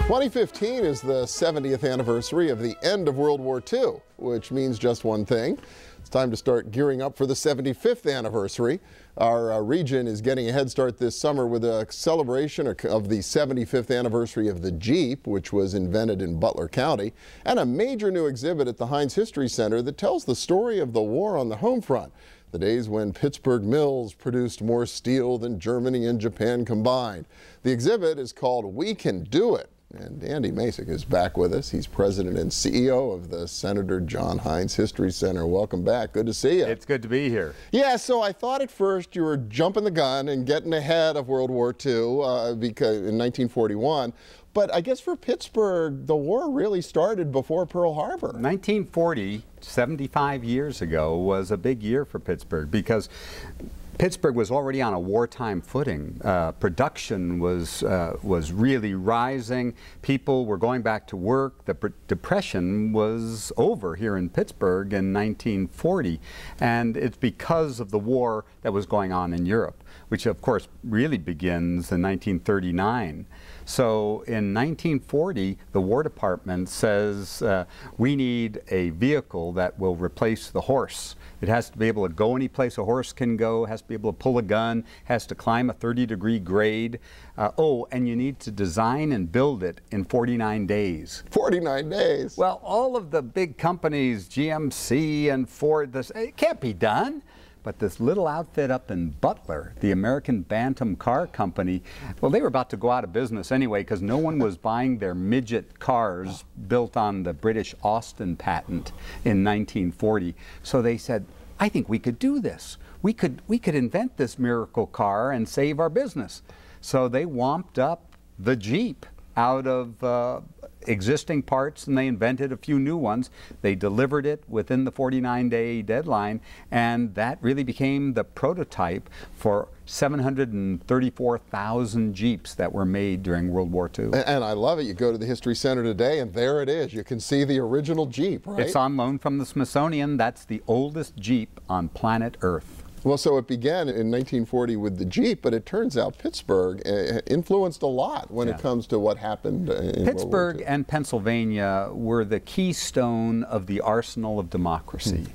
2015 is the 70th anniversary of the end of World War II, which means just one thing. It's time to start gearing up for the 75th anniversary. Our region is getting a head start this summer with a celebration of the 75th anniversary of the Jeep, which was invented in Butler County, and a major new exhibit at the Heinz History Center that tells the story of the war on the home front. The days when Pittsburgh mills produced more steel than Germany and Japan combined. The exhibit is called We Can Do It. And Andy Masich is back with us. He's president and CEO of the Senator John Heinz History Center. Welcome back. Good to see you. It's good to be here. Yeah, so I thought at first you were jumping the gun and getting ahead of World War II because in 1941. But I guess for Pittsburgh, the war really started before Pearl Harbor. 1940, 75 years ago, was a big year for Pittsburgh because Pittsburgh was already on a wartime footing. Production was really rising. People were going back to work. The Depression was over here in Pittsburgh in 1940, and it's because of the war that was going on in Europe, which of course really begins in 1939. So in 1940, the War Department says we need a vehicle that will replace the horse. It has to be able to go any place a horse can go, has to be able to pull a gun, has to climb a 30-degree grade. And you need to design and build it in 49 days. 49 days? Well, all of the big companies, GMC and Ford, it can't be done. But this little outfit up in Butler, the American Bantam Car Company, well, they were about to go out of business anyway because no one was buying their midget cars built on the British Austin patent in 1940. So they said, I think we could do this. We could invent this miracle car and save our business. So they womped up the Jeep out of existing parts, and they invented a few new ones. They delivered it within the 49-day deadline, and that really became the prototype for 734,000 Jeeps that were made during World War II. And I love it. You go to the History Center today, and there it is. You can see the original Jeep, right? It's on loan from the Smithsonian. That's the oldest Jeep on planet Earth. Well, so it began in 1940 with the Jeep, but it turns out Pittsburgh influenced a lot when it comes to what happened in Pittsburgh World War II. and Pennsylvania were the keystone of the arsenal of democracy.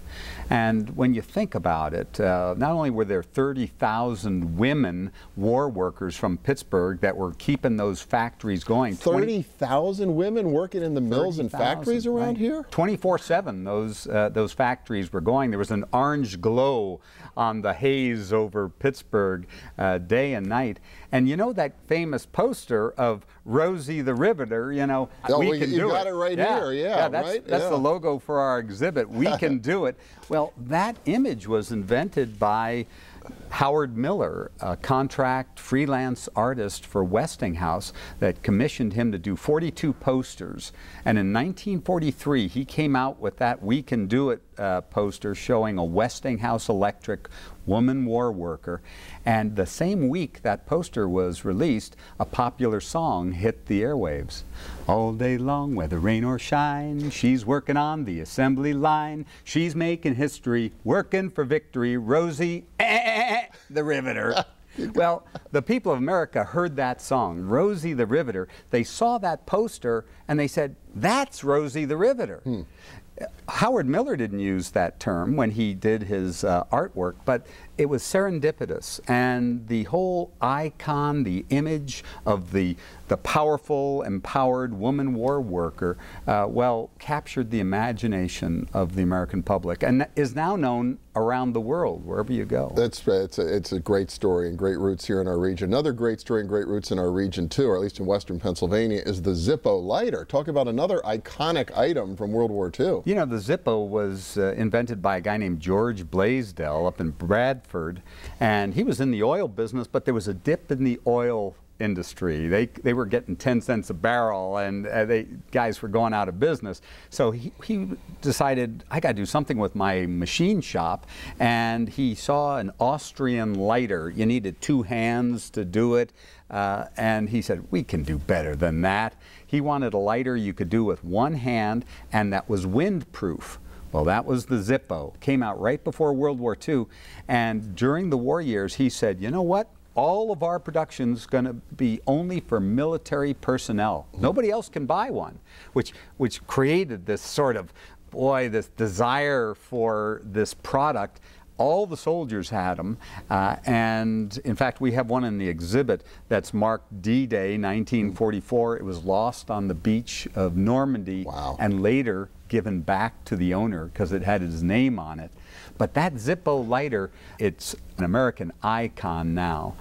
And when you think about it, not only were there 30,000 women war workers from Pittsburgh that were keeping those factories going. 30,000 women working in the mills and factories around here? 24/7 those factories were going. There was an orange glow on the haze over Pittsburgh day and night. And you know that famous poster of Rosie the Riveter, you know, we can do it. You got it right here, that's the logo for our exhibit, We Can Do It. Well, that image was invented by Howard Miller, a contract freelance artist for Westinghouse that commissioned him to do 42 posters. And in 1943, he came out with that We Can Do It poster showing a Westinghouse Electric woman war worker. And the same week that poster was released, a popular song hit the airwaves. All day long, whether rain or shine, she's working on the assembly line. She's making history, working for victory, Rosie the Riveter. Well, the people of America heard that song, Rosie the Riveter. They saw that poster and they said, that's Rosie the Riveter. Howard Miller didn't use that term when he did his artwork, but it was serendipitous, and the whole icon, the image of the powerful, empowered woman war worker, well, captured the imagination of the American public and is now known around the world, wherever you go. It's a great story and great roots here in our region. Another great story and great roots in our region, too, or at least in western Pennsylvania, is the Zippo lighter. Talk about another iconic item from World War II. You know, the Zippo was invented by a guy named George Blaisdell up in Bradford, and he was in the oil business, but there was a dip in the oil industry. They were getting 10 cents a barrel, and guys were going out of business. So he decided, I got to do something with my machine shop, and he saw an Austrian lighter. You needed 2 hands to do it, and he said, we can do better than that. He wanted a lighter you could do with 1 hand, and that was windproof. Well, that was the Zippo. Came out right before World War II, and during the war years, he said, you know what? all of our production's going to be only for military personnel. Nobody else can buy one, which created this sort of, boy, this desire for this product. All the soldiers had them, and in fact we have one in the exhibit that's marked D-Day 1944. It was lost on the beach of Normandy. Wow. And later given back to the owner because it had his name on it. But that Zippo lighter, it's an American icon now.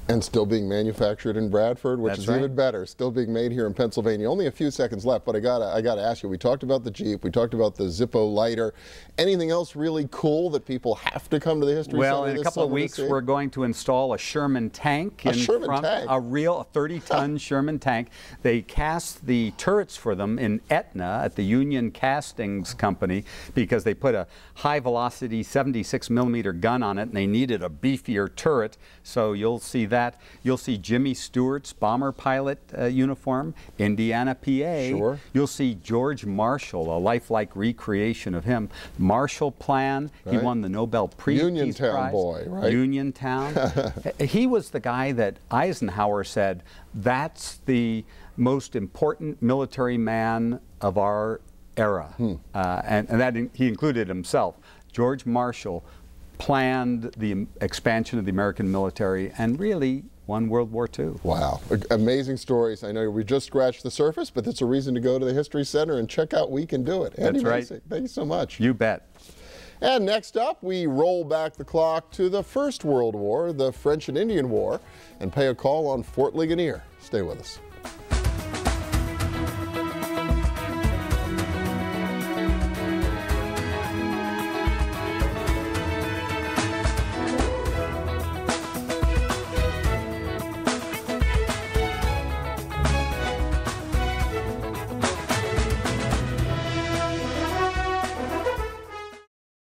And still being manufactured in Bradford, which is even better. Still being made here in Pennsylvania. Only a few seconds left, but I gotta ask you. We talked about the Jeep. We talked about the Zippo lighter. Anything else really cool that people have to come to the History Center? Well, in a couple of weeks, we're going to install a Sherman tank in front. A real 30-ton Sherman tank. They cast the turrets for them in Etna at the Union Castings Company because they put a high-velocity 76mm gun on it, and they needed a beefier turret. So you'll see that. You'll see Jimmy Stewart's bomber pilot uniform, Indiana, PA. Sure. You'll see George Marshall, a lifelike recreation of him. Marshall Plan, he won the Nobel Peace Prize. Uniontown boy, right? Uniontown. He was the guy that Eisenhower said, that's the most important military man of our era. And that he included himself. George Marshall planned the expansion of the American military and really won World War II. Wow. Amazing stories. I know we just scratched the surface, but it's a reason to go to the History Center and check out We Can Do It. Andy Masich, thank you so much. You bet. And next up, we roll back the clock to the First World War, the French and Indian War, and pay a call on Fort Ligonier. Stay with us.